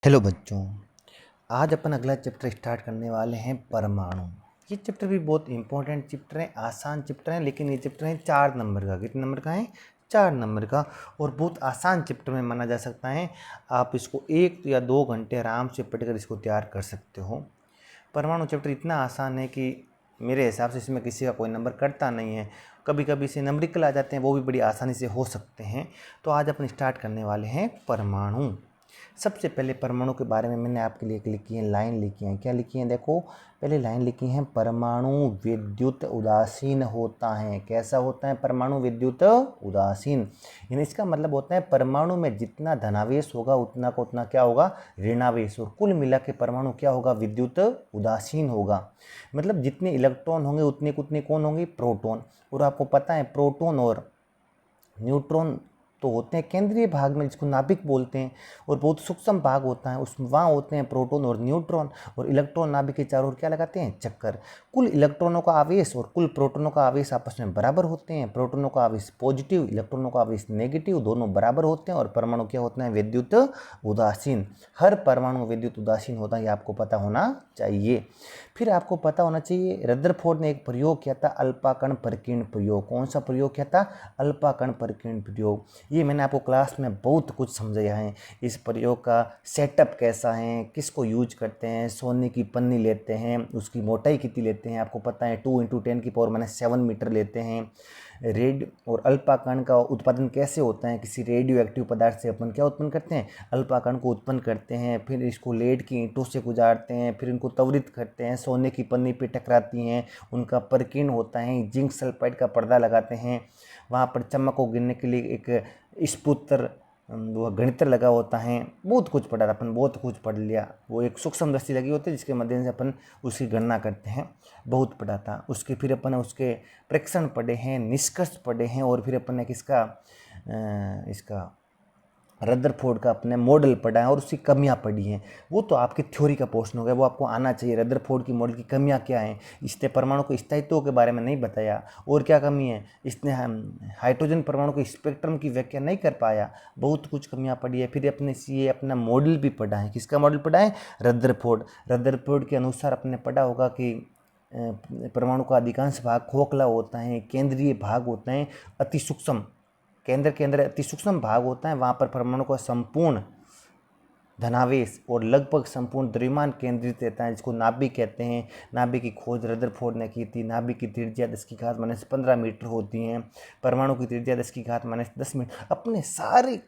Hello बच्चों, आज अपन अगला चैप्टर स्टार्ट करने वाले हैं परमाणु। ये चैप्टर भी बहुत इंपॉर्टेंट चैप्टर है, आसान चैप्टर है, लेकिन ये चैप्टर है 4 नंबर का। कितने नंबर का है? 4 नंबर का। और बहुत आसान चैप्टर में माना जा सकता है। आप इसको 1 या 2 घंटे आराम से पढ़कर इसको तैयार कर सकते हो। परमाणु चैप्टर इतना आसान है कि मेरे हिसाब से इसमें किसी का कोई नंबर कटता नहीं है। कभी कभी से नंबरिकल आ जाते हैं, वो भी बड़ी आसानी से हो सकते हैं। तो आज अपन स्टार्ट करने वाले हैं परमाणु। सबसे पहले परमाणु के बारे में मैंने आपके लिए लिखी है, लाइन लिखी है। क्या लिखी है? देखो, पहले लाइन लिखी है, परमाणु विद्युत उदासीन होता है। कैसा होता है परमाणु? विद्युत उदासीन। यानी इसका मतलब होता है परमाणु में जितना धनावेश होगा उतना का उतना क्या होगा? ऋणावेश। और कुल मिला के परमाणु क्या होगा? विद्युत उदासीन होगा। मतलब जितने इलेक्ट्रॉन होंगे उतने को उतने कौन होंगे? प्रोटॉन। और आपको पता है प्रोटॉन और न्यूट्रॉन तो होते हैं केंद्रीय भाग में, जिसको नाभिक बोलते हैं। और बहुत सूक्ष्म भाग होता है, उस वहाँ होते हैं प्रोटॉन और न्यूट्रॉन। और इलेक्ट्रॉन नाभिक के चारों ओर क्या लगाते हैं? चक्कर। कुल इलेक्ट्रॉनों का आवेश और कुल प्रोटॉनों का आवेश आपस में बराबर होते हैं। प्रोटॉनों का आवेश पॉजिटिव, इलेक्ट्रॉनों का आवेश नेगेटिव, दोनों बराबर होते हैं। और परमाणु क्या होता है? विद्युत उदासीन। हर परमाणु विद्युत उदासीन होता है, ये आपको पता होना चाहिए। फिर आपको पता होना चाहिए, रदरफोर्ड ने एक प्रयोग किया था, अल्पा कण परिकीर्ण प्रयोग। कौन सा प्रयोग किया था? अल्पा कण परिकीर्ण प्रयोग। ये मैंने आपको क्लास में बहुत कुछ समझाया है। इस प्रयोग का सेटअप कैसा है, किसको यूज करते हैं। सोने की पन्नी लेते हैं, उसकी मोटाई कितनी लेते हैं आपको पता है? 2 × 10⁻7 मीटर लेते हैं। रेड और अल्पा कण का उत्पादन कैसे होता है? किसी रेडियो एक्टिव पदार्थ से अपन क्या उत्पन्न करते हैं? अल्पा कण को उत्पन्न करते हैं। फिर इसको लेड की ईंटों से गुजारते हैं, फिर इनको त्वरित करते हैं, सोने की पन्नी पे टकराती हैं, उनका परिकीर्ण होता है, जिंक सल्फाइड का पर्दा लगाते हैं। वहाँ पर चमक को गिनने के लिए एक स्पुत्र वो गणित्र लगा होता है। बहुत कुछ पढ़ा था अपन, बहुत कुछ पढ़ लिया। वो एक सूक्ष्म दृष्टि लगी होती है जिसके माध्यम से अपन उसकी गणना करते हैं। बहुत पढ़ा था उसके। फिर अपन उसके प्रेक्षण पढ़े हैं, निष्कर्ष पढ़े हैं। और फिर अपन ने किसका इसका रदरफोर्ड का अपने मॉडल पढ़ा है और उसकी कमियां पढ़ी हैं। वो तो आपकी थ्योरी का पोर्शन हो गया, वो आपको आना चाहिए। रदरफोर्ड की मॉडल की कमियां क्या हैं? इसने परमाणु को स्थायित्व के बारे में नहीं बताया। और क्या कमी है? इसने हाइड्रोजन परमाणु के स्पेक्ट्रम की व्याख्या नहीं कर पाया। बहुत कुछ कमियां पढ़ी है। फिर अपने ये अपना मॉडल भी पढ़ा है। किसका मॉडल पढ़ा है? रदरफोर्ड। रदरफोर्ड के अनुसार अपने पढ़ा होगा कि परमाणु का अधिकांश भाग खोखला होता है, केंद्रीय भाग होते हैं अति सूक्ष्म। केंद्र के अंदर अति सूक्ष्म भाग होता है, वहाँ पर परमाणु का संपूर्ण धनावेश और लगभग संपूर्ण द्रव्यमान केंद्रित रहता है, जिसको नाभिक कहते हैं। नाभिक की खोज रदरफोर्ड ने की थी। नाभिक की त्रिज्या 10⁻15 मीटर होती है। परमाणु की त्रिज्या 10⁻10 मीटर। अपने सारे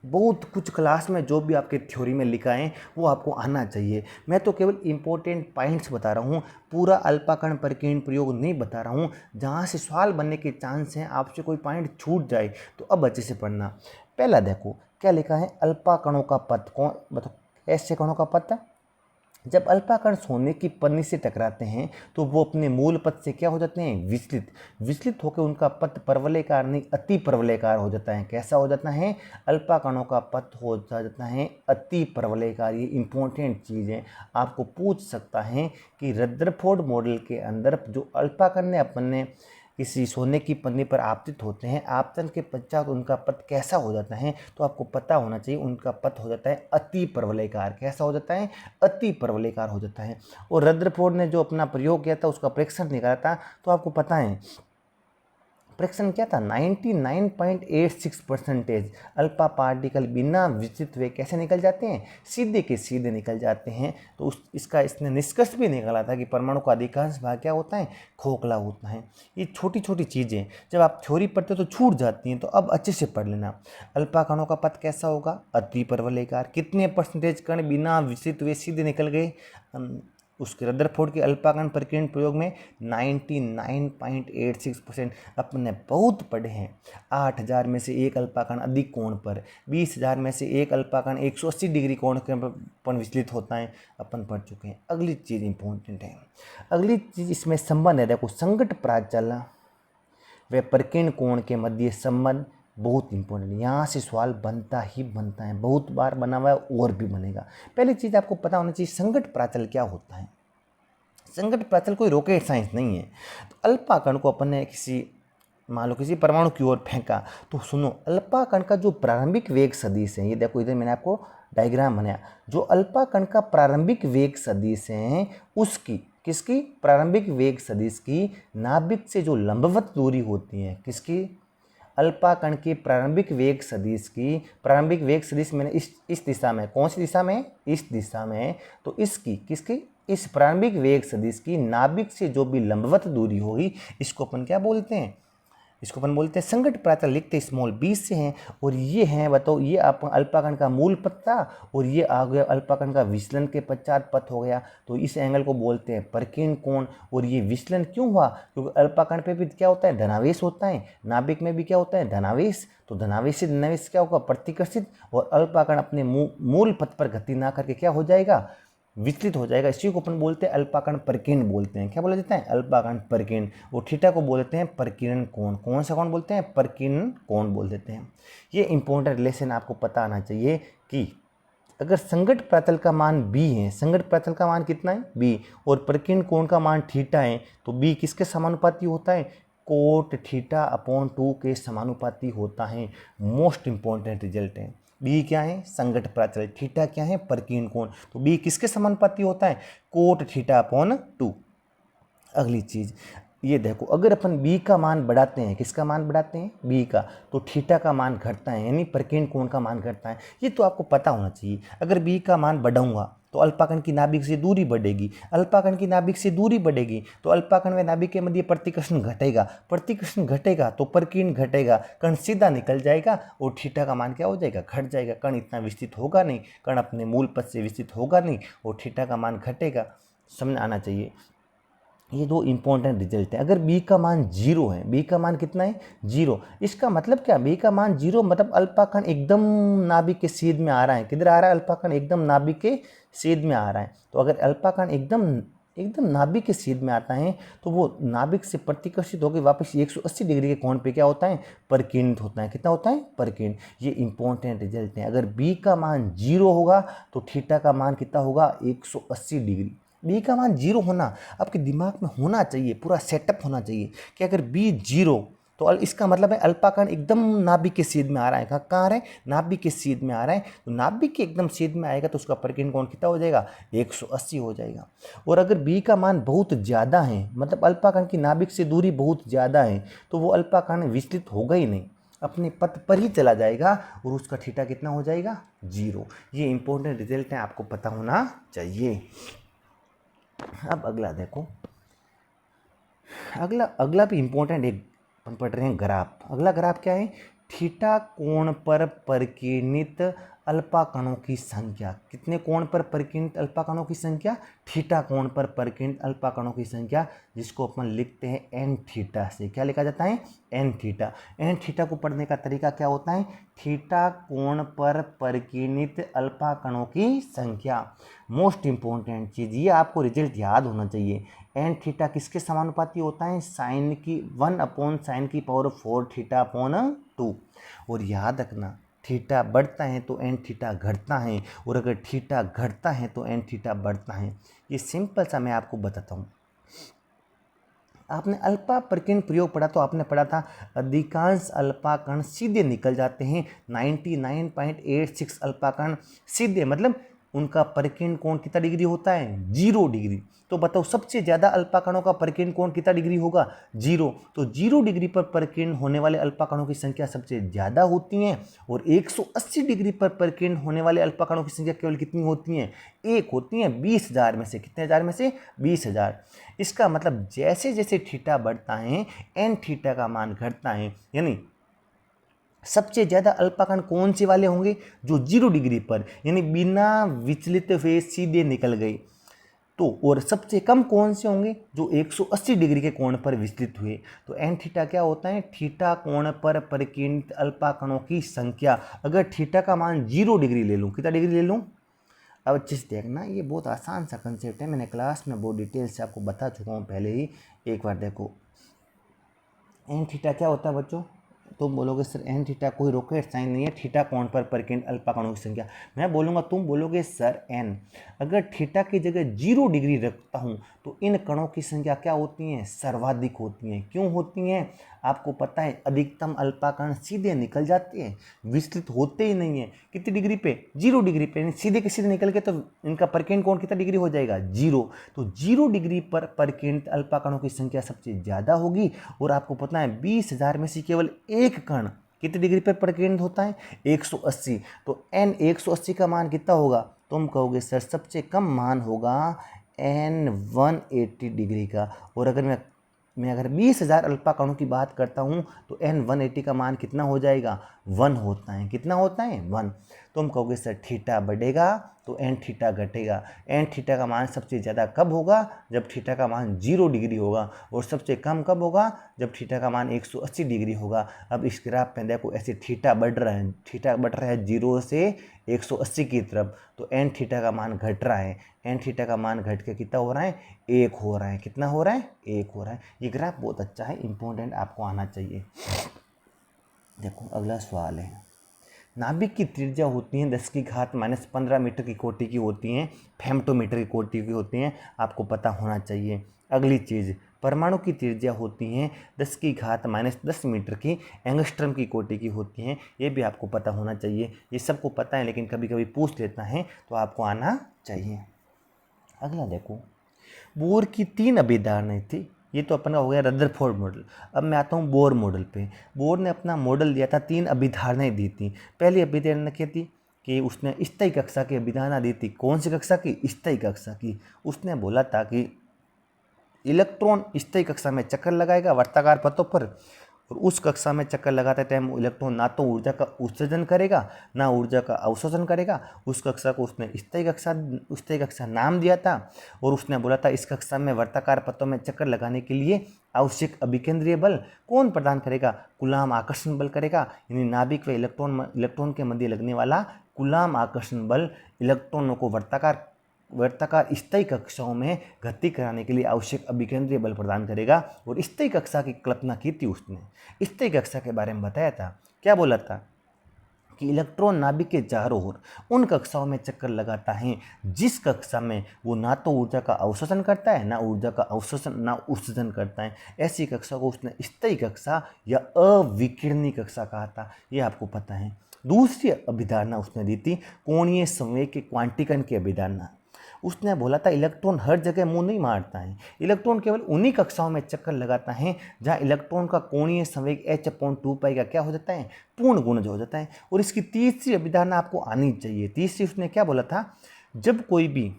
बहुत कुछ क्लास में जो भी आपके थ्योरी में लिखा है वो आपको आना चाहिए। मैं तो केवल इंपॉर्टेंट पॉइंट्स बता रहा हूँ, पूरा अल्पा कण परिकीर्ण प्रयोग नहीं बता रहा हूँ। जहाँ से सवाल बनने के चांस हैं, आपसे कोई पॉइंट छूट जाए तो अब अच्छे से पढ़ना। पहला देखो क्या लिखा है? अल्पा कणों का पथ। कौन बताओ? ऐसे कणों का पथ। जब अल्पा कण सोने की पन्नी से टकराते हैं तो वो अपने मूल पथ से क्या हो जाते हैं? विचलित। विचलित होकर उनका पथ परवलयकार नहीं अति परवलयकार हो जाता है। कैसा हो जाता है? अल्पा कणों का पथ हो जाता है अति परवलयकार। ये इंपॉर्टेंट चीज़ है, आपको पूछ सकता है कि रदरफोर्ड मॉडल के अंदर जो अल्पा कण ने अपन ने किसी सोने की पन्नी पर आपतित होते हैं, आपतन के पश्चात उनका पथ कैसा हो जाता है? तो आपको पता होना चाहिए, उनका पथ हो जाता है अति परवलयकार। कैसा हो जाता है? अति परवलयकार हो जाता है। और रदरफोर्ड ने जो अपना प्रयोग किया था, उसका प्रेक्षण निकाला था, तो आपको पता है प्रेक्षण क्या था? 99.86% अल्फा पार्टिकल बिना विचलित हुए कैसे निकल जाते हैं? सीधे के सीधे निकल जाते हैं। तो इसने निष्कर्ष भी निकाला था कि परमाणु का अधिकांश भाग क्या होता है? खोखला होता है। ये छोटी छोटी चीज़ें जब आप थ्योरी पढ़ते हो तो छूट जाती हैं, तो अब अच्छे से पढ़ लेना। अल्फा कणों का पथ कैसा होगा? अति परवलयकार। कितने परसेंटेज कण बिना विचलित हुए सीधे निकल गए? उसके रदरफोर्ड के अल्पा कण परिकीर्ण प्रयोग में 99.86%। अपने बहुत पढ़े हैं। 8000 में से एक अल्पा कण अधिक कोण पर, 20,000 में से एक अल्पा कण 180 डिग्री कोण पर विचलित होता है, अपन पढ़ चुके हैं। अगली चीज़ इंपॉर्टेंट है। अगली चीज़ इसमें संबंध है। देखो, संघट प्राचल व परिकीर्ण कोण के मध्य संबंध बहुत इंपॉर्टेंट है। यहाँ से सवाल बनता ही बनता है, बहुत बार बना हुआ है और भी बनेगा। पहली चीज़ आपको पता होना चाहिए, संघट प्राचल क्या होता है। संघट प्राचल कोई रॉकेट साइंस नहीं है। तो अल्पा कण को अपन ने मान लो किसी परमाणु की ओर फेंका, तो सुनो, अल्पा कण का जो प्रारंभिक वेग सदिश है, ये देखो इधर मैंने आपको डायग्राम बनाया। जो अल्पा कण का प्रारंभिक वेग सदिश है उसकी, किसकी, प्रारंभिक वेग सदिश की नाभिक से जो लंबवत दूरी होती है, किसकी, अल्पा कण के प्रारंभिक वेग सदिश की, प्रारंभिक वेग सदिश मैंने इस दिशा में, कौन सी दिशा में, इस दिशा में, तो इसकी, किसकी, इस प्रारंभिक वेग सदिश की नाभिक से जो भी लंबवत दूरी होगी इसको अपन क्या बोलते हैं, इसको अपन बोलते हैं संघट प्राचल, लिखते स्मॉल बी से हैं। और ये हैं, बताओ, ये आप अल्पाकण का मूल पथ था और ये आ गया अल्पाकण का विचलन के पश्चात पथ हो गया, तो इस एंगल को बोलते हैं परकीर्ण कोण। और ये विचलन क्यों हुआ, क्योंकि अल्पाकण पे भी क्या होता है, धनावेश होता है, नाभिक में भी क्या होता है, धनावेश, तो धनावेश से धनावेश क्या होगा, प्रतिकर्षित, और अल्पाकण अपने मूल पथ पर गति ना करके क्या हो जाएगा, विचलित हो जाएगा। इसी को अपन बोलते हैं अल्पाकण परकीर्ण बोलते हैं। क्या बोला जाता है, अल्पाकण परकीर्ण। और थीटा को बोलते हैं परकीर्ण कोण। कौन सा कोण बोलते हैं, परकीर्ण कोण बोल देते हैं। ये इंपॉर्टेंट रिलेशन आपको पता आना चाहिए कि अगर संघट प्राचल का मान b है, संघट प्राचल का मान कितना है b, और परकीर्ण कोण का मान थीटा है, तो b किसके समानुपाती होता है, कोट थीटा अपॉन 2 के समानुपाती होता है। मोस्ट इंपॉर्टेंट रिजल्ट है। बी क्या है, संघट प्राचल, थीटा क्या है, परकीर्ण कोण, तो बी किसके समानुपाती होता है, कोट थीटा अपॉन 2। अगली चीज ये देखो, अगर अपन बी का मान बढ़ाते हैं, किसका मान बढ़ाते हैं, बी का, तो थीटा का मान घटता है, यानी परकीर्ण कोण का मान घटता है। ये तो आपको पता होना चाहिए। अगर बी का मान बढ़ाऊंगा तो अल्पाकण की नाभिक से दूरी बढ़ेगी, अल्पाकण की नाभिक से दूरी बढ़ेगी तो अल्पाकण व नाभिक के मध्य प्रतिकर्षण घटेगा, प्रतिकर्षण घटेगा तो परकीर्ण घटेगा, कण सीधा निकल जाएगा और थीटा का मान क्या हो जाएगा, घट जाएगा। कण इतना विस्तृत होगा नहीं, कण अपने मूल पथ से विस्तृत होगा नहीं और थीटा का मान घटेगा। समझ आना चाहिए। ये दो इंपॉर्टेंट रिजल्ट हैं। अगर b का मान 0 है, b का मान कितना है, 0, इसका मतलब क्या, b का मान 0 मतलब अल्पाकण एकदम नाभिक के सीध में आ रहा है। किधर आ रहा है, अल्पाकण एकदम नाभिक के सीध में आ रहा है। तो अगर अल्पाकण एकदम नाभिक के सीध में आता है तो वो नाभिक से प्रतिकर्षित होकर वापस 180 डिग्री के कोण पे क्या होता है, परकीर्णित होता है। कितना होता है, परकीर्ण। ये इंपॉर्टेंट रिजल्ट है। अगर b का मान 0 होगा तो थीटा का मान कितना होगा, 180 डिग्री। बी का मान 0 होना आपके दिमाग में होना चाहिए, पूरा सेटअप होना चाहिए कि अगर बी 0 तो इसका मतलब है अल्पाकण एकदम नाभिक के सीध में आ रहा है। कहाँ आ रहा है, नाभिक के सीध में आ रहा है, तो नाभिक के एकदम सीध में आएगा तो उसका परकीर्ण कोण कितना हो जाएगा, 180 हो जाएगा। और अगर बी का मान बहुत ज़्यादा है, मतलब अल्पाकण की नाभिक से दूरी बहुत ज़्यादा है, तो वो अल्पाकण विचलित होगा ही नहीं, अपने पथ पर ही चला जाएगा और उसका थीटा कितना हो जाएगा, 0। ये इंपॉर्टेंट रिजल्ट है, आपको पता होना चाहिए। अब अगला देखो, अगला भी इंपॉर्टेंट एक अपन पढ़ रहे हैं ग्राफ। अगला ग्राफ क्या है, थीटा कोण पर परकीर्णित अल्पाकणों की संख्या। कितने कोण पर परकीर्णित अल्पाकणों की संख्या, थीटा कोण पर परकीर्णित अल्पाकणों की संख्या, जिसको अपन लिखते हैं एन थीटा से। क्या लिखा जाता है, एन थीटा। एन थीटा को पढ़ने का तरीका क्या होता है, थीटा कोण पर परकीर्णित अल्पाकणों की संख्या। मोस्ट इंपॉर्टेंट चीज़, ये आपको रिजल्ट याद होना चाहिए। एन थीटा किसके समानुपाती होता है, साइन की 1/sin⁴ थीटा अपॉन 2। और याद रखना, थीटा बढ़ता है तो एन थीटा घटता है, और अगर थीटा घटता है तो एन थीटा बढ़ता है। ये सिंपल सा मैं आपको बताता हूँ। आपने अल्पा परकीर्ण प्रयोग पढ़ा तो आपने पढ़ा था अधिकांश अल्पाकण सीधे निकल जाते हैं। 99.86 अल्पाकण सीधे, मतलब उनका परकीर्ण कोण कितना डिग्री होता है, 0 डिग्री। तो बताओ सबसे ज़्यादा अल्पाकणों का परकीर्ण कोण कितना डिग्री होगा, 0। तो 0 डिग्री पर परकीर्ण होने वाले अल्पाकणों की संख्या सबसे ज़्यादा होती है, और 180 डिग्री पर परकीर्ण होने वाले अल्पाकणों की संख्या केवल कितनी होती है, 1 होती है 20,000 में से। कितने हज़ार में से, 20,000। इसका मतलब जैसे जैसे थीटा बढ़ता है एन थीटा का मान घटता है, यानी सबसे ज़्यादा अल्पाकण कौन से वाले होंगे, जो 0 डिग्री पर यानी बिना विचलित हुए सीधे निकल गए, तो और सबसे कम कौन से होंगे, जो 180 डिग्री के कोण पर विचलित हुए। तो एन थीटा क्या होता है, थीटा कोण पर परकीर्णित अल्पाकणों की संख्या। अगर थीटा का मान 0 डिग्री ले लूँ, कितना डिग्री ले लूँ, अब अच्छे से देखना, ये बहुत आसान सा कंसेप्ट है, मैंने क्लास में बहुत डिटेल से आपको बता चुका हूँ पहले ही। एक बार देखो, एन थीटा क्या होता है बच्चों, तुम बोलोगे सर एन थीटा कोई रॉकेट साइन नहीं है, थीटा कोण पर परकीर्णित अल्पाकणों की संख्या। मैं बोलूँगा, तुम बोलोगे सर एन, अगर थीटा की जगह 0 डिग्री रखता हूँ तो इन कणों की संख्या क्या होती है, सर्वाधिक होती हैं। क्यों होती हैं, आपको पता है अधिकतम अल्पाकण सीधे निकल जाते हैं, विचलित होते ही नहीं है। कितनी डिग्री पे? 0 डिग्री पे, यानी सीधे के सीधे निकल के तो इनका परकेंद्र कोण कितना डिग्री हो जाएगा? 0। तो 0 डिग्री पर परकेंद्रित अल्पाकणों की संख्या सबसे ज़्यादा होगी। और आपको पता है 20,000 में से केवल एक कण कितनी डिग्री पर परकेंद्रित होता है? 180। तो n 180 का मान कितना होगा? तुम कहोगे सर सबसे कम मान होगा n 180 डिग्री का। और अगर मैं अगर 20,000 अल्पाकणों की बात करता हूँ तो n 180 का मान कितना हो जाएगा? 1 होता है। कितना होता है? 1। तुम कहोगे सर थीटा बढ़ेगा तो n थीटा घटेगा। n थीटा का मान सबसे ज़्यादा कब होगा? जब थीटा का मान 0 डिग्री होगा। और सबसे कम कब होगा? जब थीटा का मान 180 डिग्री होगा। अब इस ग्राफ में देखो ऐसे थीटा बढ़ रहा है, थीटा बढ़ रहा है 0 से 180 की तरफ, तो n थीटा का मान घट रहा है। n थीटा का मान घट के कितना हो रहा है? 1 हो रहा है। कितना हो रहा है? 1 हो रहा है। ये ग्राफ बहुत अच्छा है, इंपॉर्टेंट आपको आना चाहिए। देखो अगला सवाल है, नाभिक की त्रिज्या होती है 10 की घात -15 मीटर की कोटि की होती हैं, फेम्टोमीटर की कोटि की होती हैं, आपको पता होना चाहिए। अगली चीज़, परमाणु की त्रिज्या होती हैं 10 की घात -10 मीटर की एंगस्ट्रम की कोटि की होती हैं, ये भी आपको पता होना चाहिए। ये सबको पता है लेकिन कभी कभी पूछ लेता है तो आपको आना चाहिए। अगला देखो, बोर की 3 अभिधारणाएं थी। ये तो अपना हो गया रदरफोर्ड मॉडल। अब मैं आता हूँ बोर मॉडल पे। बोर ने अपना मॉडल दिया था, 3 अभिधारणाएं दी थी। पहली अभिधारणा क्या थी कि उसने स्थायी कक्षा की अभिधारणा दी थी। कौन सी कक्षा की? स्थायी कक्षा की। उसने बोला था कि इलेक्ट्रॉन स्थायी कक्षा में चक्कर लगाएगा वर्ताकार पथों पर, और उस कक्षा में चक्कर लगाते टाइम इलेक्ट्रॉन ना तो ऊर्जा का उत्सर्जन करेगा ना ऊर्जा का अवशोषण करेगा। उस कक्षा को उसने स्थायी कक्षा नाम दिया था। और उसने बोला था इस कक्षा में वर्ताकार पथों में चक्कर लगाने के लिए आवश्यक अभिकेंद्रीय बल कौन प्रदान करेगा? कूलाम आकर्षण बल करेगा। यानी नाभिक व इलेक्ट्रॉन के मध्य लगने वाला कूलाम आकर्षण बल इलेक्ट्रॉनों को वर्ताकार स्थायी कक्षाओं में गति कराने के लिए आवश्यक अभिकेंद्रीय बल प्रदान करेगा। और स्थायी कक्षा की कल्पना की थी उसने। स्थायी कक्षा के बारे में बताया था, क्या बोला था कि इलेक्ट्रॉन नाभिक के चारों ओर उन कक्षाओं में चक्कर लगाता है जिस कक्षा में वो ना तो ऊर्जा का अवशोषण करता है ना ऊर्जा का उत्सर्जन करता है। ऐसी कक्षा को उसने स्थायी कक्षा या अविकिरणीय कक्षा कहा था, ये आपको पता है। दूसरी अभिधारणा उसने दी थी कोणीय संवेग के क्वांटीकरण की अभिधारणा। उसने बोला था इलेक्ट्रॉन हर जगह मुंह नहीं मारता है, इलेक्ट्रॉन केवल उन्हीं कक्षाओं में चक्कर लगाता है जहां इलेक्ट्रॉन का कोणीय संवेग h/2π का क्या हो जाता है? पूर्ण गुणज हो जाता है। और इसकी तीसरी अभिधारणा आपको आनी चाहिए। तीसरी उसने क्या बोला था, जब कोई भी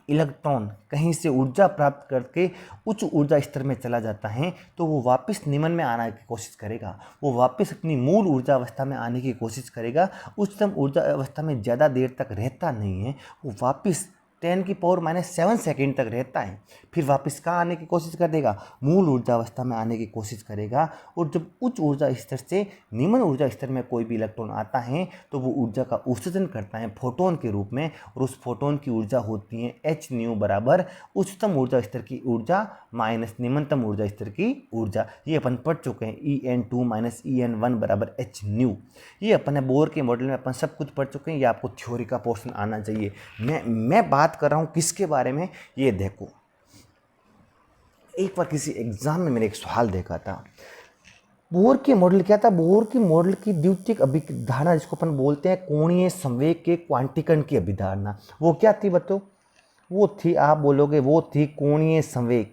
इलेक्ट्रॉन कहीं से ऊर्जा प्राप्त करके उच्च ऊर्जा स्तर में चला जाता है तो वो वापस निम्न में आने की कोशिश करेगा, वो वापस अपनी मूल ऊर्जा अवस्था में आने की कोशिश करेगा। उच्चतम ऊर्जा अवस्था में ज़्यादा देर तक रहता नहीं है, वो वापस 10⁻⁷ सेकेंड तक रहता है, फिर वापस कहाँ आने की कोशिश कर देगा? मूल ऊर्जा अवस्था में आने की कोशिश करेगा। और जब उच्च ऊर्जा स्तर से निम्न ऊर्जा स्तर में कोई भी इलेक्ट्रॉन आता है तो वो ऊर्जा का उत्सर्जन करता है फोटोन के रूप में, और उस फोटोन की ऊर्जा होती है hν बराबर उच्चतम ऊर्जा स्तर की ऊर्जा माइनस निम्नतम ऊर्जा स्तर की ऊर्जा। ये अपन पढ़ चुके हैं, En2 - En1 बराबर hν। ये अपन बोर के मॉडल में अपन सब कुछ पढ़ चुके हैं, ये आपको थ्योरी का पोर्शन आना चाहिए। मैं बात कर रहा हूँ किसके बारे में? ये देखो, एक बार किसी एग्जाम में मैंने एक सवाल देखा था, बोर के मॉडल क्या था? बोर के मॉडल की द्वितीयक अभिधारणा जिसको अपन बोलते हैं कोणीय संवेग के क्वांटीकरण की अभिधारणा, वो क्या थी बताओ? वो थी, आप बोलोगे वो थी कोणीय संवेग।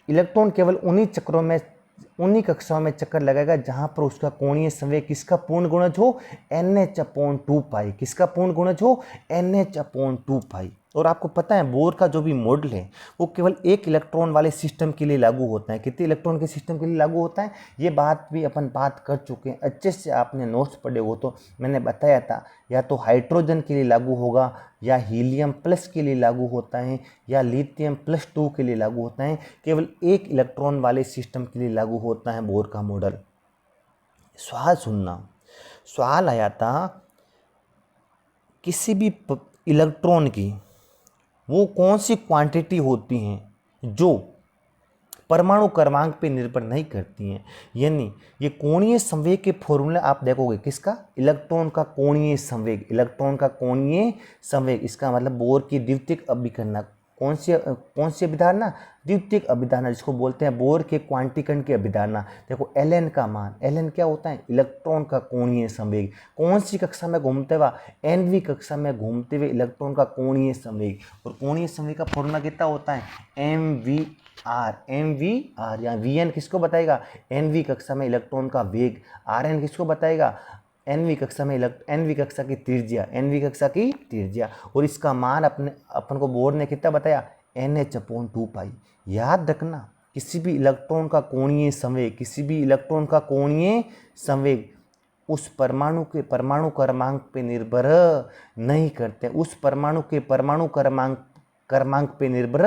इलेक्ट्रॉन केवल उन्हीं कक्षाओं में चक्कर लगाएगा जहां पर उसका कोणीय संवेग किसका पूर्ण गुणज हो? NH/2π। किसका पूर्ण गुणज हो? NH/2π। और आपको पता है बोर का जो भी मॉडल है वो केवल एक इलेक्ट्रॉन वाले सिस्टम के लिए लागू होता है। कितने इलेक्ट्रॉन के सिस्टम के लिए लागू होता है? ये बात भी अपन बात कर चुके हैं, अच्छे से आपने नोट्स पढ़े हो तो मैंने बताया था, या तो हाइड्रोजन के लिए लागू होगा, या हीलियम प्लस के लिए लागू होता है, या लिथियम +2 के लिए लागू होता है। केवल एक इलेक्ट्रॉन वाले सिस्टम के लिए लागू होता है बोर का मॉडल। सवाल सुनना, सवाल आया था किसी भी इलेक्ट्रॉन की वो कौन सी क्वांटिटी होती हैं जो परमाणु क्रमांक पे निर्भर नहीं करती हैं। यानी ये कोणीय संवेग के फॉर्मूले आप देखोगे, किसका? इलेक्ट्रॉन का कोणीय संवेग। इलेक्ट्रॉन का कोणीय संवेग, इसका मतलब बोर की द्वितीयक अभिकरणा कौन सी अभिधारणा? द्वितीयक अभिधारणा, जिसको बोलते हैं बोर के क्वांटीकरण की अभिधारणा। देखो एलएन का मान, एलएन क्या होता है? इलेक्ट्रॉन का कोणीय संवेग। कौन सी कक्षा में घूमते हुए? एनवी कक्षा में घूमते हुए इलेक्ट्रॉन का कोणीय संवेग। और कोणीय संवेग का फॉर्मूला कितना होता है? M v r. या वी एन किसको बताएगा? एनवी कक्षा में इलेक्ट्रॉन का वेग। आर एन किसको बताएगा? एनवी कक्षा में एनवी कक्षा की त्रिज्या, एनवी कक्षा की त्रिज्या। और इसका मान अपन को बोर्ड ने कितना बताया? NH/2 पाई। याद रखना, किसी भी इलेक्ट्रॉन का कोणीय संवेग, किसी भी इलेक्ट्रॉन का कोणीय संवेग उस परमाणु के परमाणु क्रमांक पे निर्भर नहीं करते, उस परमाणु के परमाणु क्रमांक पे निर्भर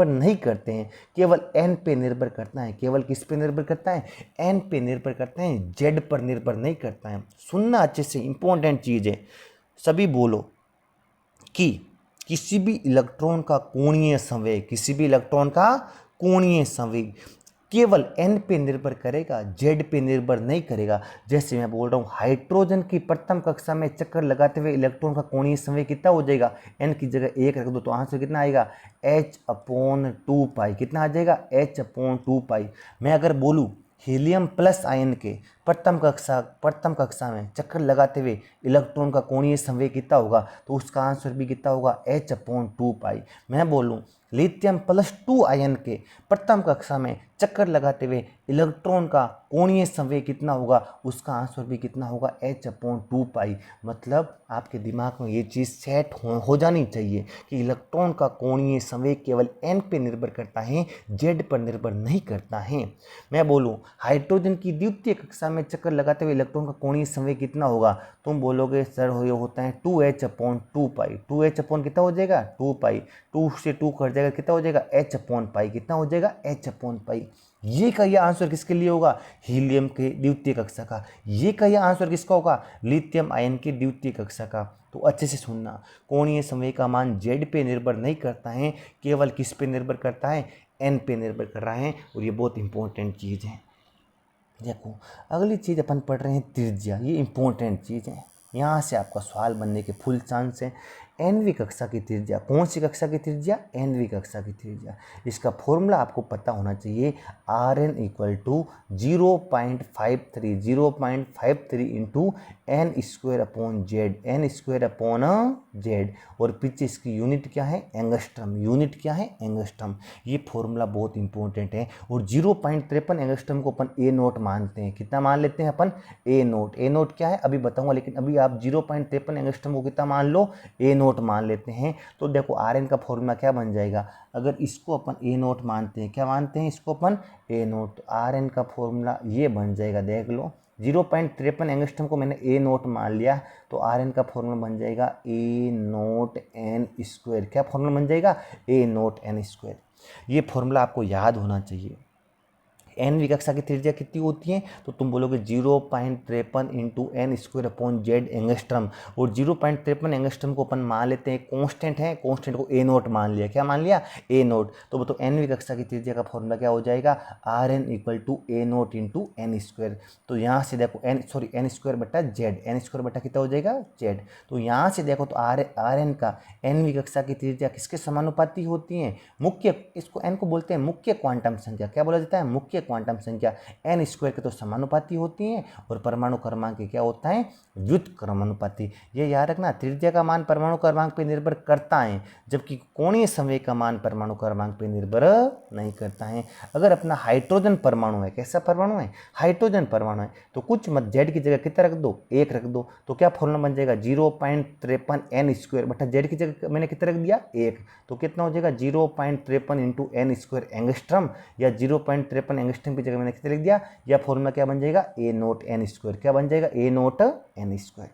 नहीं करते हैं, केवल एन पे निर्भर करता है। केवल किस पे निर्भर करता है? एन पे निर्भर करता है, जेड पर निर्भर नहीं करता है। सुनना अच्छे से, इंपॉर्टेंट चीज़ है, सभी बोलो कि किसी भी इलेक्ट्रॉन का कोणीय संवेग, किसी भी इलेक्ट्रॉन का कोणीय संवेग केवल एन पे निर्भर करेगा, जेड पे निर्भर नहीं करेगा। जैसे मैं बोल रहा हूँ, हाइड्रोजन की प्रथम कक्षा में चक्कर लगाते हुए इलेक्ट्रॉन का कोणीय संवेग कितना हो जाएगा? एन की जगह 1 रख दो तो आंसर कितना आएगा? H/2 पाई। कितना आ जाएगा? H/2 पाई। मैं अगर बोलूँ हीलियम प्लस आयन के प्रथम कक्षा में चक्कर लगाते हुए इलेक्ट्रॉन का कोणीय संवेग कितना होगा? तो उसका आंसर भी कितना होगा? H/2 पाई। मैं बोलूँ लिथियम +2 आयन के प्रथम कक्षा में चक्कर लगाते हुए इलेक्ट्रॉन का कोणीय संवेग कितना होगा? उसका आंसर भी कितना होगा? H/2 पाई। मतलब आपके दिमाग में ये चीज़ सेट हो जानी चाहिए कि इलेक्ट्रॉन का कोणीय संवेग केवल एन पे निर्भर करता है, जेड पर निर्भर नहीं करता है। मैं बोलूँ हाइड्रोजन की द्वितीय कक्षा में चक्कर लगाते हुए इलेक्ट्रॉन का कोणीय संवेग कितना होगा? तुम बोलोगे सर ये होता है 2H/2 पाई। 2H अपॉन कितना हो जाएगा? 2 पाई। 2 से 2 कट जाएगा, कितना हो जाएगा? H/पाई। कितना हो जाएगा? H/पाई। ये का ये आंसर किसके लिए होगा? हीलियम के द्वितीय कक्षा का। ये का ये आंसर किसका होगा? लिथियम आयन की द्वितीय कक्षा का। तो अच्छे से सुनना, कोणीय संवेग का मान जेड पे निर्भर नहीं करता है, केवल किस पे निर्भर करता है? एन पे निर्भर कर रहा है। और ये बहुत इंपॉर्टेंट चीज़ है। देखो अगली चीज़ अपन पढ़ रहे हैं त्रिज्या। ये इंपॉर्टेंट चीज़ है, यहाँ से आपका सवाल बनने के फुल चांस है। एनवी कक्षा की त्रिज्या, कौन सी कक्षा की त्रिज्या? एनवी कक्षा की त्रिज्या। इसका फॉर्मूला आपको पता होना चाहिए। Rn = 0.53 into n² upon Z. और पीछे इसकी यूनिट क्या है? एंगस्ट्रम। यूनिट क्या है? एंगस्ट्रम। ये फॉर्मूला बहुत इंपॉर्टेंट है। और 0.53 एंगस्ट्रम को अपन A0 मानते हैं। कितना मान लेते हैं अपन? A0। A0 क्या है अभी बताऊंगा, लेकिन अभी आप 0.53 एंगस्ट्रम को कितना मान लो? A0 मान लेते हैं। तो देखो Rn का फॉर्मूला क्या बन जाएगा? अगर इसको अपन A0 मानते हैं, क्या मानते हैं इसको अपन? A0। तो Rn का फॉर्मूला ये बन जाएगा, देख लो 0.53 एंगस्ट्रम को मैंने A0 मान लिया, तो Rn का फॉर्मूला बन जाएगा A0n²। क्या फॉर्मूला बन जाएगा? A0n²। ये फॉर्मूला आपको याद होना चाहिए। एनवी कक्षा की त्रिज्या कितनी होती है? तो तुम बोलोगे 0.53 into n² upon Z angstrom. और 0.53 एंगस्ट्रम को अपन मान लेते हैं कांस्टेंट है, कांस्टेंट को A0 मान लिया। क्या मान लिया? A0। तो बताओ एनवी कक्षा की त्रिज्या का फॉर्मूला क्या हो जाएगा? Rn = A0 into n²। तो यहाँ से देखो n² बटा जेड, n² बटा कितना हो जाएगा? जेड। तो यहाँ से देखो तो Rn का एनवी कक्षा की त्रिज्या किसके समानुपाती होती है? मुख्य, इसको n को बोलते हैं मुख्य क्वांटम संख्या। क्या बोला जाता है? मुख्य क्वांटम संख्या। n² के तो समानुपाती होती हैं, और परमाणु क्रमांक क्या होता है? व्युत्क्रमानुपाती। ये याद रखना, त्रिज्या का मान परमाणु क्रमांक पर निर्भर करता है, जबकि कोणीय संवेग का मान परमाणु क्रमांक पर निर्भर नहीं करता है। अगर अपना हाइड्रोजन परमाणु है, कैसा परमाणु है? हाइड्रोजन परमाणु है, तो कुछ मत जेड की जगह कितना रख दो? 1 रख दो। तो क्या फॉर्मूला बन जाएगा? 0.53 n² बटा जेड की जगह मैंने कितना रख दिया? 1। तो कितना हो जाएगा? 0.53 इंटू n² एंगस्ट्रम, या 0.53 एंगस्ट्रम की जगह मैंने कितना लिख दिया? या फॉर्मूला क्या बन जाएगा? A0n²। क्या बन जाएगा? A0n²।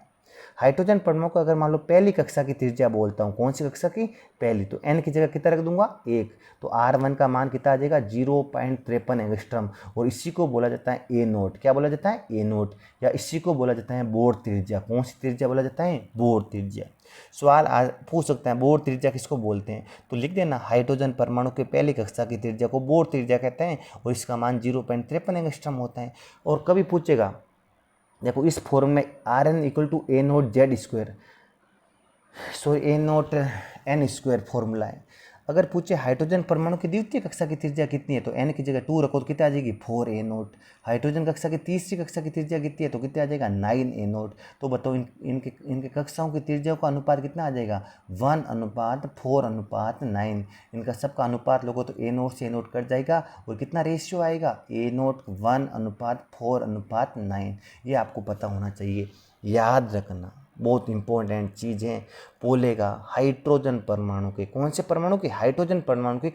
हाइड्रोजन परमाणु को अगर मान लो पहली कक्षा की त्रिज्या बोलता हूँ, कौन सी कक्षा की? पहली। तो n की जगह कितना रख दूंगा? 1। तो R1 का मान कितना आ जाएगा? 0.53 एंगस्ट्रम। और इसी को बोला जाता है A0। क्या बोला जाता है? A0। या इसी को बोला जाता है बोर त्रिज्या। कौन सी त्रिज्या बोला जाता है? बोर त्रिज्या। सवाल आज पूछ सकते हैं बोर त्रिज्या किसको बोलते हैं? तो लिख देना हाइड्रोजन परमाणु के पहली कक्षा की त्रिज्या को बोर त्रिज्या कहते हैं, और इसका मान 0.53 एंगस्ट्रम होता है। और कभी पूछेगा, देखो इस फॉर्म में Rn = A0 Z²। सो ए नोट एन स्क्वायर फॉर्मूला है। अगर पूछे हाइड्रोजन परमाणु की द्वितीय कक्षा की त्रिज्या कितनी है तो एन की जगह 2 रखो तो कितना आ जाएगी 4 ए नोट। हाइड्रोजन कक्षा की तीसरी कक्षा की त्रिज्या कितनी है तो कितना आ जाएगा 9 ए नोट। तो बताओ इनके कक्षाओं की त्रिज्या का अनुपात कितना आ जाएगा 1:4:9। इनका सबका अनुपात लोगों तो ए नोट से ए नोट कट जाएगा और कितना रेशियो आएगा ए नोट 1:4:9। ये आपको पता होना चाहिए, याद रखना, बहुत इंपॉर्टेंट चीज़ है। बोलेगा हाइड्रोजन परमाणु के, कौन से परमाणु के, हाइड्रोजन परमाणु के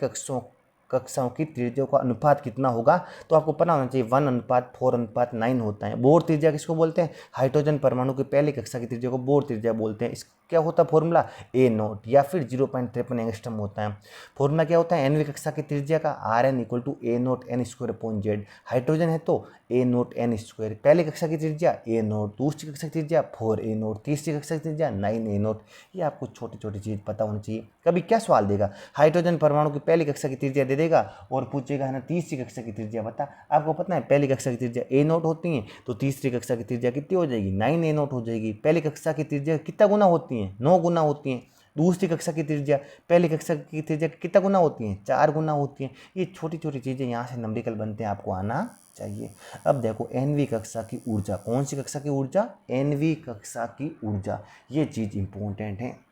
कक्षाओं की त्रिज्या का अनुपात कितना होगा तो आपको पता होना चाहिए 1:4:9 होता है। बोर त्रिज्या किसको बोलते हैं, हाइड्रोजन परमाणु की पहली कक्षा की त्रिज्या को बोर त्रिज्या बोलते हैं। क्या होता है फॉर्मूला ए नोट या फिर 0.53 एंगस्ट्रम होता है। फॉर्मूला क्या होता है, एनवी कक्षा की त्रिज्या का r n equal to a naught n square upon Z. Hydrogen है तो ए नोट एन स्क्वायर, पहली कक्षा की त्रिज्या ए नोट, दूसरी कक्षा की त्रिज्या 4 ए नोट, तीसरी कक्षा की त्रिज्या 9 ए नोट। ये आपको छोटी छोटी चीज़ पता होनी चाहिए। कभी क्या सवाल देगा, हाइड्रोजन परमाणु की पहली कक्षा की त्रिज्या दे देगा और पूछेगा है ना तीसरी कक्षा की त्रिज्या बता। आपको पता है पहली कक्षा की त्रिज्या ए नोट होती है तो तीसरी कक्षा की त्रिज्या कितनी हो जाएगी 9 ए नोट हो जाएगी। पहली कक्षा की त्रिज्या कितना गुना होती है 9 गुना होती है। दूसरी कक्षा की त्रिज्या पहली कक्षा की त्रिज्या कितना गुना होती है 4 गुना होती है। ये छोटी छोटी चीज़ें यहाँ से नंबरिकल बनते हैं, आपको आना चाहिए। अब देखो एनवी कक्षा की ऊर्जा, कौन सी कक्षा की ऊर्जा, एनवी कक्षा की ऊर्जा, ये चीज़ इंपॉर्टेंट है।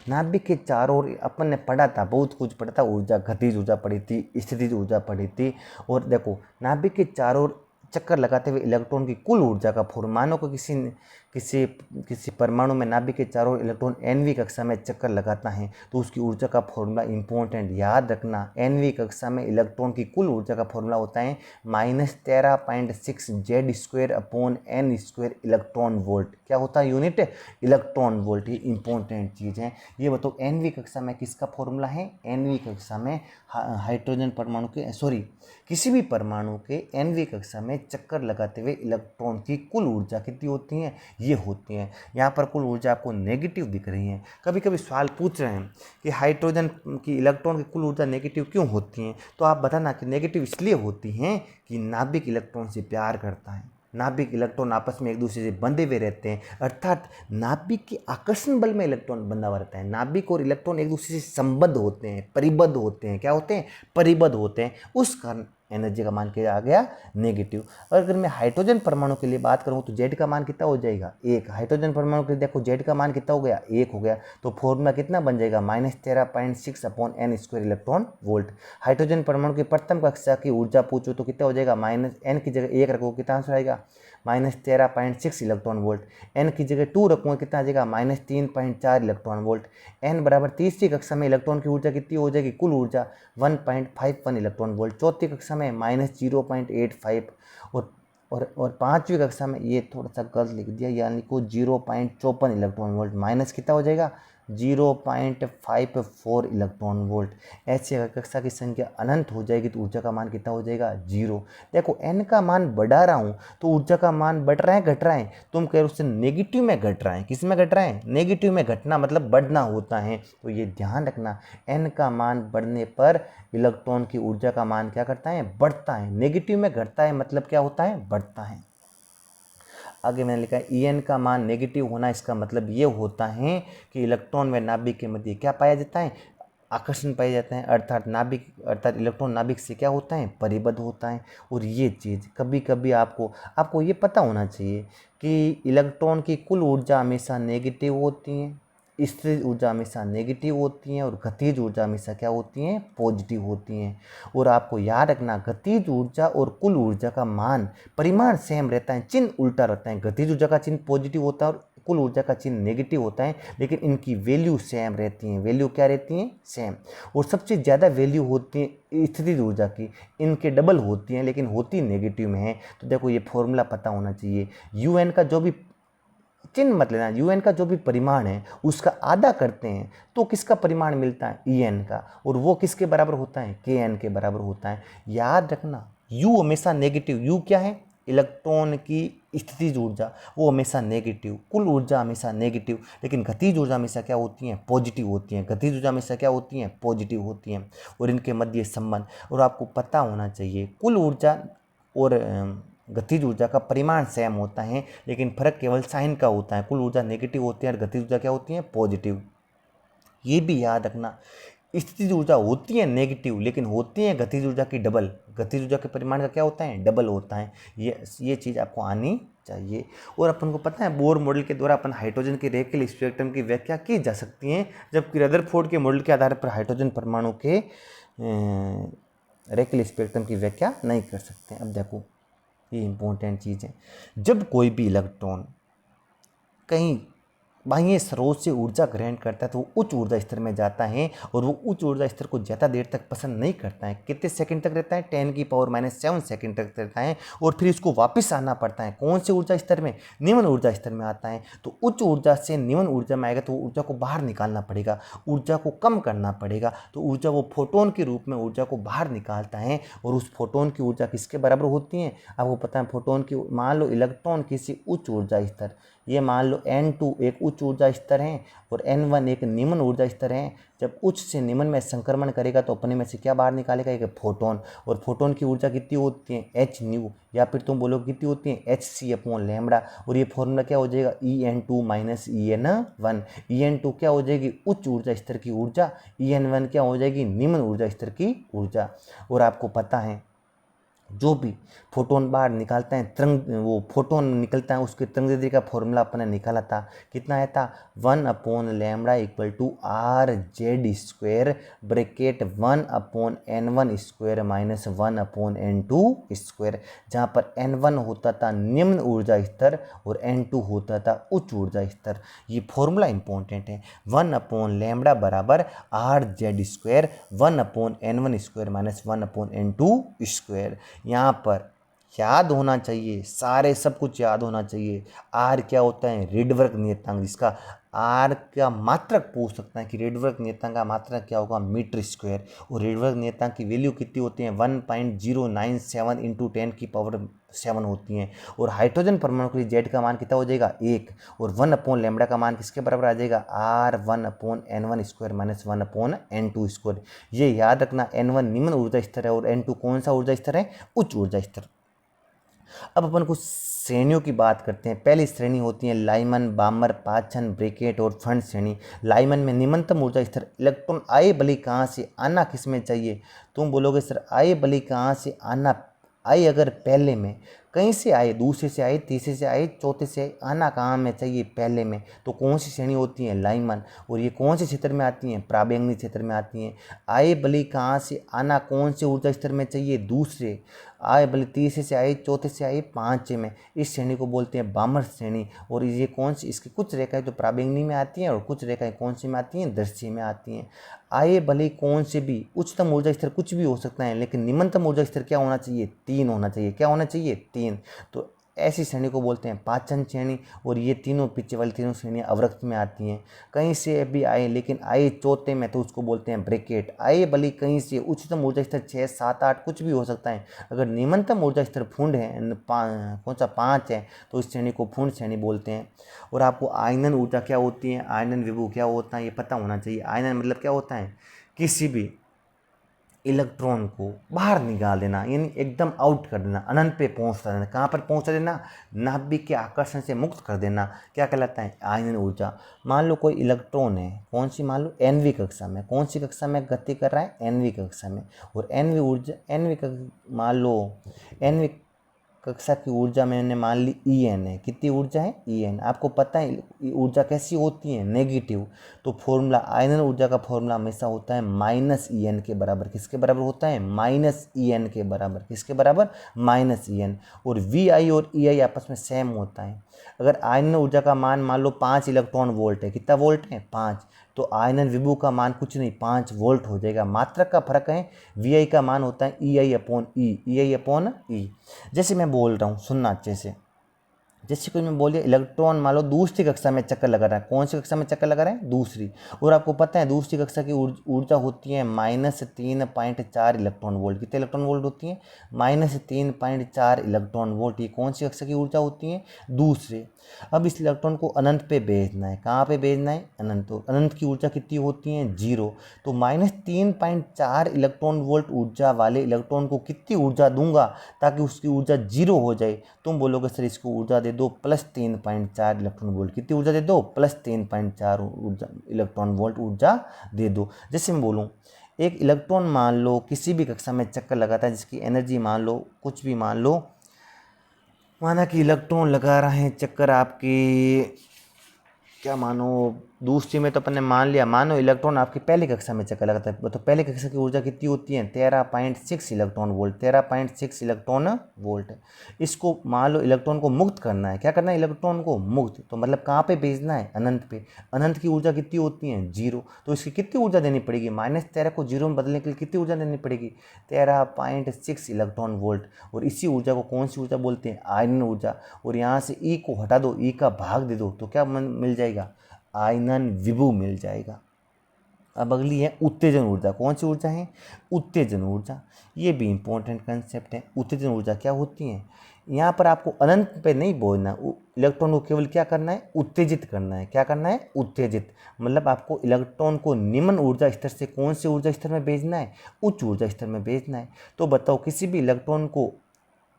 नाभिक के चारों ओर अपन ने पढ़ा था, बहुत कुछ पढ़ा था, ऊर्जा, गतिज ऊर्जा पढ़ी थी, स्थितिज ऊर्जा पढ़ी थी। और देखो नाभिक के चारों ओर चक्कर लगाते हुए इलेक्ट्रॉन की कुल ऊर्जा का फॉर्मूला, मानो को किसी किसी परमाणु में नाभिक के चारों ओर इलेक्ट्रॉन एनवी कक्षा में चक्कर लगाता है तो उसकी ऊर्जा का फॉर्मूला इंपॉर्टेंट, याद रखना। एनवी कक्षा में इलेक्ट्रॉन की कुल ऊर्जा का फॉर्मूला होता है -13.6 Z square upon n square electron volt. क्या होता है यूनिट, इलेक्ट्रॉन वोल्ट। ये इंपॉर्टेंट चीज़ है। ये बताओ एनवी कक्षा में किसका फॉर्मूला है, एनवी कक्षा में हाइड्रोजन परमाणु के, सॉरी किसी भी परमाणु के एनवी कक्षा में चक्कर लगाते हुए इलेक्ट्रॉन की कुल ऊर्जा कितनी होती है, ये होती है। यहाँ पर कुल ऊर्जा आपको नेगेटिव दिख रही है। कभी कभी सवाल पूछ रहे हैं कि हाइड्रोजन की इलेक्ट्रॉन की कुल ऊर्जा नेगेटिव क्यों होती है, तो आप बताना कि नेगेटिव इसलिए होती हैं कि नाभिक इलेक्ट्रॉन से प्यार करता है। नाभिक इलेक्ट्रॉन आपस में एक दूसरे से बंधे हुए रहते हैं, अर्थात नाभिक के आकर्षण बल में इलेक्ट्रॉन बंधा हुआ रहता है। नाभिक और इलेक्ट्रॉन एक दूसरे से संबद्ध होते हैं, परिबद्ध होते हैं। क्या होते हैं, परिबद्ध होते हैं। उस कारण एनर्जी का मान क्या आ गया, नेगेटिव। और अगर मैं हाइड्रोजन परमाणु के लिए बात करूं तो जेड का मान कितना हो जाएगा 1। हाइड्रोजन परमाणु के लिए देखो जेड का मान कितना हो गया 1 हो गया, तो फॉर्मूला कितना बन जाएगा -13.6 upon n square electron volt. Hydrogen परमाणु की प्रथम कक्षा की ऊर्जा पूछो तो कितना हो जाएगा, -n की जगह 1 रखो कितना आंसर आएगा -13.6 इलेक्ट्रॉन वोल्ट। एन की जगह 2 रखूँगा कितना आ जाएगा -3.4 इलेक्ट्रॉन वोल्ट। एन बराबर तीसरी कक्षा में इलेक्ट्रॉन की ऊर्जा कितनी हो जाएगी, कुल ऊर्जा 1.51 इलेक्ट्रॉन वोल्ट। चौथी कक्षा में -0.85 और पाँचवीं कक्षा में ये थोड़ा सा गलत लिख दिया, यानी को 0.54 इलेक्ट्रॉन वोल्ट। माइनस कितना हो जाएगा 0.54 इलेक्ट्रॉन वोल्ट। ऐसे अगर कक्षा की संख्या अनंत हो जाएगी तो ऊर्जा का मान कितना हो जाएगा 0। देखो n का मान बढ़ा रहा हूँ तो ऊर्जा का मान बढ़ रहा है घट रहा है, तुम कह रहे हो उससे नेगेटिव में घट रहा है। किस में घट रहा है, नेगेटिव में। घटना मतलब बढ़ना होता है, तो ये ध्यान रखना। n का मान बढ़ने पर इलेक्ट्रॉन की ऊर्जा का मान क्या करता है, बढ़ता है। नेगेटिव में घटता है मतलब क्या होता है, बढ़ता है। आगे मैंने लिखा है En का मान नेगेटिव होना, इसका मतलब ये होता है कि इलेक्ट्रॉन व नाभिक के मध्य क्या पाया जाता है, आकर्षण पाया जाता है, अर्थात इलेक्ट्रॉन नाभिक से क्या होता है, परिबद्ध होता है। और ये चीज़ कभी कभी आपको ये पता होना चाहिए कि इलेक्ट्रॉन की कुल ऊर्जा हमेशा नेगेटिव होती है, स्थिर ऊर्जा हमेशा नेगेटिव होती हैं और गतिज ऊर्जा हमेशा क्या होती हैं, पॉजिटिव होती हैं। और आपको याद रखना गतिज ऊर्जा और कुल ऊर्जा का मान परिमाण सेम रहता है, चिन्ह उल्टा रहता है। गतिज ऊर्जा का चिन्ह पॉजिटिव होता है और कुल ऊर्जा का चिन्ह नेगेटिव होता है, लेकिन इनकी वैल्यू सेम रहती हैं। वैल्यू क्या रहती हैं, सेम। और सबसे ज़्यादा वैल्यू होती है स्थितिज ऊर्जा की, इनके डबल होती हैं लेकिन होती नेगेटिव में है। तो देखो ये फॉर्मूला पता होना चाहिए। UN का जो भी चिन्ह मत लेना, UN का जो भी परिमाण है उसका आधा करते हैं तो किसका परिमाण मिलता है, EN का, और वो किसके बराबर होता है, KN के बराबर होता है। याद रखना U हमेशा नेगेटिव, U क्या है, इलेक्ट्रॉन की स्थितिज ऊर्जा, वो हमेशा नेगेटिव, कुल ऊर्जा हमेशा नेगेटिव, लेकिन गतिज ऊर्जा हमेशा क्या होती हैं, पॉजिटिव होती हैं। गतिज ऊर्जा हमेशा क्या होती हैं, पॉजिटिव होती हैं। और इनके मध्य संबंध, और आपको पता होना चाहिए कुल ऊर्जा और गतिज ऊर्जा का परिमाण सेम होता है, लेकिन फर्क केवल साइन का होता है। कुल ऊर्जा नेगेटिव होती है और गतिज ऊर्जा क्या होती है, पॉजिटिव। ये भी याद रखना, स्थितिज ऊर्जा होती है नेगेटिव, लेकिन होती है गतिज ऊर्जा की डबल। गतिज ऊर्जा के परिमाण का क्या होता है, डबल होता है। ये चीज़ आपको आनी चाहिए। और अपन को पता है बोर मॉडल के द्वारा अपन हाइड्रोजन के रेखीय स्पेक्ट्रम की व्याख्या की जा सकती है, जबकि रदरफोर्ड के मॉडल के आधार पर हाइड्रोजन परमाणु के रेखीय स्पेक्ट्रम की व्याख्या नहीं कर सकते। अब देखो ये इंपॉर्टेंट चीज़ है, जब कोई भी इलेक्ट्रॉन कहीं बाह्य स्रोत से ऊर्जा ग्रहण करता है तो वो उच्च ऊर्जा स्तर में जाता है, और वो उच्च ऊर्जा स्तर को ज़्यादा देर तक पसंद नहीं करता है। कितने सेकंड तक रहता है, 10⁻⁷ सेकंड तक रहता है, और फिर इसको वापस आना पड़ता है। कौन से ऊर्जा स्तर में, निम्न ऊर्जा स्तर में आता है। तो उच्च ऊर्जा से निम्न ऊर्जा में आएगा तो ऊर्जा को बाहर निकालना पड़ेगा, ऊर्जा को कम करना पड़ेगा। तो ऊर्जा वो फोटोन के रूप में ऊर्जा को बाहर निकालता है, और उस फोटोन की ऊर्जा किसके बराबर होती है, आपको पता है फोटोन की, मान लो इलेक्ट्रॉन किसी उच्च ऊर्जा स्तर, ये मान लो N2 एक उच्च ऊर्जा स्तर है और N1 एक निम्न ऊर्जा स्तर है। जब उच्च से निम्न में संक्रमण करेगा तो अपने में से क्या बाहर निकालेगा, एक फोटोन। और फोटोन की ऊर्जा कितनी होती है, h न्यू, या फिर तुम बोलो कितनी होती है, hc/λ। और ये फॉर्मूला क्या हो जाएगा, En2 - En1। En2 क्या हो जाएगी, उच्च ऊर्जा स्तर की ऊर्जा, En1 क्या हो जाएगी, निम्न ऊर्जा स्तर की ऊर्जा। और आपको पता है जो भी फोटोन बाहर निकालते हैं, तरंग, वो फोटोन निकलता है उसके तरंगदैर्ध्य का फॉर्मूला अपने निकाला था, कितना आया था, 1/λ = RZ² ब्रैकेट 1/N1² - 1/N2², जहाँ पर N1 होता था निम्न ऊर्जा स्तर और N2 होता था उच्च ऊर्जा स्तर। ये फॉर्मूला इंपॉर्टेंट है, 1/λ बराबर RZ² 1/N1² - 1/N2²। यहाँ पर याद होना चाहिए, सारे सब कुछ याद होना चाहिए। आर क्या होता है, रेडवर्क नियतांक, जिसका आर का मात्रक पूछ सकता है कि रेडवर्क नियतांक का मात्रक क्या होगा, मीटर स्क्वायर। और रेडवर्क नियतांक की वैल्यू कितनी होती है, 1.097 × 10⁻⁷ होती हैं। और हाइड्रोजन परमाणु के लिए जेड का मान कितना हो जाएगा, 1। और 1/λ का मान किसके बराबर आ जाएगा, R 1/N1² - 1/N2²। ये याद रखना, N1 निम्न ऊर्जा स्तर है और N2 कौन सा ऊर्जा स्तर है, उच्च ऊर्जा स्तर। अब अपन कुछ श्रेणियों की बात करते हैं। पहली श्रेणी होती है लाइमन, बामर, पाचन, ब्रैकेट और फंड श्रेणी। लाइमन में निम्नतम ऊर्जा स्तर, इलेक्ट्रॉन आए भले कहाँ से, आना किस में चाहिए। तुम बोलोगे सर आए भले कहाँ से आना, आए अगर पहले में, कहीं से आए, दूसरे से आए, तीसरे से आए, चौथे से आए, आना कहाँ में चाहिए, पहले में, तो कौन सी श्रेणी होती है, लाइमन। और ये कौन से क्षेत्र में आती हैं, प्राबैंगनी क्षेत्र में आती हैं। आए भले कहाँ से, आना कौन से ऊर्जा स्तर में चाहिए, दूसरे, आए भले तीसरे से आए, चौथे से आए, पाँचवें में, इस श्रेणी को बोलते हैं बामर श्रेणी। और ये कौन सी, इसकी कुछ रेखाएं तो प्राबैंगनी में आती हैं और कुछ रेखाएं कौन सी में आती हैं, दृश्य में आती हैं। आए भले कौन से भी, उच्चतम ऊर्जा स्तर कुछ भी हो सकता है, लेकिन निम्नतम ऊर्जा स्तर क्या होना चाहिए, 3 होना चाहिए। क्या होना चाहिए, 3। तो ऐसी श्रेणी को बोलते हैं पाचन श्रेणी। और ये तीनों पीछे वाली तीनों श्रेणियाँ अवरक्त में आती हैं। कहीं से भी आए लेकिन आए चौथे में तो उसको बोलते हैं ब्रैकेट। आए भले कहीं से, उच्चतम ऊर्जा स्तर 6, 7, 8 कुछ भी हो सकता है। अगर निम्नतम ऊर्जा स्तर फुंड है, कौन सा 5 है, तो इस श्रेणी को फुंड श्रेणी बोलते हैं। और आपको आयनन ऊर्जा क्या होती है, आयनन विभव क्या होता है, ये पता होना चाहिए। आयनन मतलब क्या होता है, किसी भी इलेक्ट्रॉन को बाहर निकाल देना, यानी एकदम आउट कर देना, अनंत पे पहुंचा देना। कहाँ पर पहुंचा देना, नाभिक के आकर्षण से मुक्त कर देना, क्या कहलाता है, आयनन ऊर्जा। मान लो कोई इलेक्ट्रॉन है, कौन सी, मान लो nवीं कक्षा में, कौन सी कक्षा में गति कर रहा है, nवीं कक्षा में। और nवीं ऊर्जा, मान लो nवीं कक्षा की ऊर्जा मैंने मान ली En है, कितनी ऊर्जा है, En। आपको पता है ऊर्जा कैसी होती है, नेगेटिव। तो फॉर्मूला, आयनन ऊर्जा का फॉर्मूला हमेशा होता है -En के बराबर। किसके बराबर होता है, -En के बराबर। किसके बराबर, -En। और Vi और Ei आपस में सेम होता है। अगर आयनन ऊर्जा का मान लो 5 इलेक्ट्रॉन वोल्ट है, कितना वोल्ट है, 5, तो आयनन विभव का मान कुछ नहीं, 5 वोल्ट हो जाएगा। मात्रक का फर्क है, Vi का मान होता है EI/E, EI/E। जैसे मैं बोल रहा हूँ, सुनना अच्छे से, जैसे कोई मैं बोलिए इलेक्ट्रॉन मान लो दूसरी कक्षा में चक्कर लगा रहा है, कौन सी कक्षा में चक्कर लगा रहा है, दूसरी, और आपको पता है दूसरी कक्षा की ऊर्जा होती है -3.4 इलेक्ट्रॉन वोल्ट। कितने इलेक्ट्रॉन वोल्ट होती है, -3.4 इलेक्ट्रॉन वोल्ट। ये कौन सी कक्षा की ऊर्जा होती है, दूसरे। अब इस इलेक्ट्रॉन को अनंत पे भेजना है, कहाँ पे भेजना है, अनंत। तो अनंत की ऊर्जा कितनी होती है, 0। तो -3.4 इलेक्ट्रॉन वोल्ट ऊर्जा वाले इलेक्ट्रॉन को कितनी ऊर्जा दूंगा ताकि उसकी ऊर्जा 0 हो जाए। तुम बोलोगे सर इसको ऊर्जा दे दो +3.4 इलेक्ट्रॉन वोल्ट। कितनी ऊर्जा दे दो, +3.4 ऊर्जा इलेक्ट्रॉन वोल्ट ऊर्जा दे दो। जैसे मैं बोलूँ एक इलेक्ट्रॉन मान लो किसी भी कक्षा में चक्कर लगाता है, जिसकी एनर्जी मान लो कुछ भी मान लो, माना कि इलेक्ट्रॉन लगा रहे हैं चक्कर आपके, क्या मानो दूसरी में तो अपन ने मान लिया, मानो इलेक्ट्रॉन आपकी पहली कक्षा में चक्कर लगाता है, तो पहली कक्षा की ऊर्जा कितनी होती है, 13.6 इलेक्ट्रॉन वोल्ट, 13.6 इलेक्ट्रॉन वोल्ट। इसको मान लो इलेक्ट्रॉन को मुक्त करना है, क्या करना है, इलेक्ट्रॉन को मुक्त, तो मतलब कहाँ पे भेजना है, अनंत पे। अनंत की ऊर्जा कितनी होती है, 0। तो इसकी कितनी ऊर्जा देनी पड़ेगी, -13 को 0 में बदलने के लिए कितनी ऊर्जा देनी पड़ेगी, 13.6 इलेक्ट्रॉन वोल्ट। और इसी ऊर्जा को कौन सी ऊर्जा बोलते हैं, आयनन ऊर्जा। और यहाँ से ई को हटा दो, ई का भाग दे दो, तो क्या मिल जाएगा, आयनन विभव मिल जाएगा। अब अगली है उत्तेजन ऊर्जा। कौन सी ऊर्जा है, उत्तेजन ऊर्जा। ये भी इंपॉर्टेंट कंसेप्ट है। उत्तेजन ऊर्जा क्या होती है, यहाँ पर आपको अनंत पे नहीं बोलना, इलेक्ट्रॉन को केवल क्या करना है, उत्तेजित करना है। क्या करना है, उत्तेजित। मतलब आपको इलेक्ट्रॉन को निम्न ऊर्जा स्तर से कौन से ऊर्जा स्तर में भेजना है, उच्च ऊर्जा स्तर में भेजना है। तो बताओ किसी भी इलेक्ट्रॉन को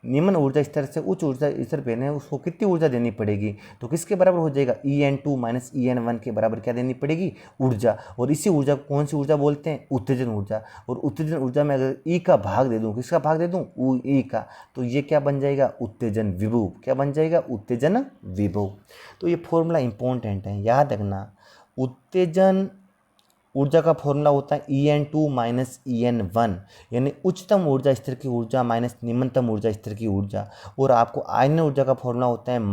निम्न ऊर्जा स्तर से उच्च ऊर्जा स्तर भेजना है, उसको कितनी ऊर्जा देनी पड़ेगी, तो किसके बराबर हो जाएगा, En2 - En1 के बराबर क्या देनी पड़ेगी, ऊर्जा। और इसी ऊर्जा को कौन सी ऊर्जा बोलते हैं, उत्तेजन ऊर्जा। और उत्तेजन ऊर्जा में अगर ई का भाग दे दूँ, किसका भाग दे दूँ, ई का, तो ये क्या बन जाएगा, उत्तेजन विभव। क्या बन जाएगा, उत्तेजन विभव। तो ये फॉर्मूला इंपॉर्टेंट है, याद रखना। उत्तेजन ऊर्जा का फॉर्मूला होता है En2 - En1, यानी उच्चतम ऊर्जा स्तर की ऊर्जा माइनस निम्नतम ऊर्जा स्तर की ऊर्जा। और आपको आयन ऊर्जा का फॉर्मूला होता है -En,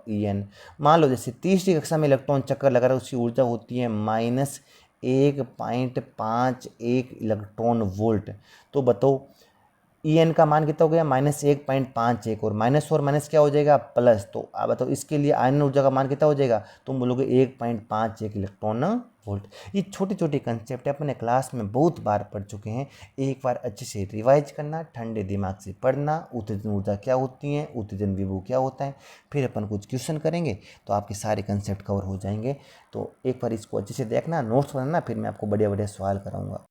-En। मान लो जैसे तीसरी कक्षा में इलेक्ट्रॉन चक्कर लगा रहा है, उसकी ऊर्जा होती है -1.51 इलेक्ट्रॉन वोल्ट। तो बताओ En का मान कितना हो गया, -1.51, और माइनस क्या हो जाएगा, प्लस। तो आप बताओ इसके लिए आयन ऊर्जा का मान कितना हो जाएगा, तुम बोलोगे 1.51 इलेक्ट्रॉन वोल्ट। ये छोटे छोटे कंसेप्ट अपने क्लास में बहुत बार पढ़ चुके हैं, एक बार अच्छे से रिवाइज करना, ठंडे दिमाग से पढ़ना। उत्तेजन ऊर्जा क्या होती है, उत्तेजन विभव क्या होता है, फिर अपन कुछ क्वेश्चन करेंगे तो आपके सारे कंसेप्ट कवर हो जाएंगे। तो एक बार इसको अच्छे से देखना, नोट्स बनाना, फिर मैं आपको बढ़िया बढ़िया सवाल कराऊंगा।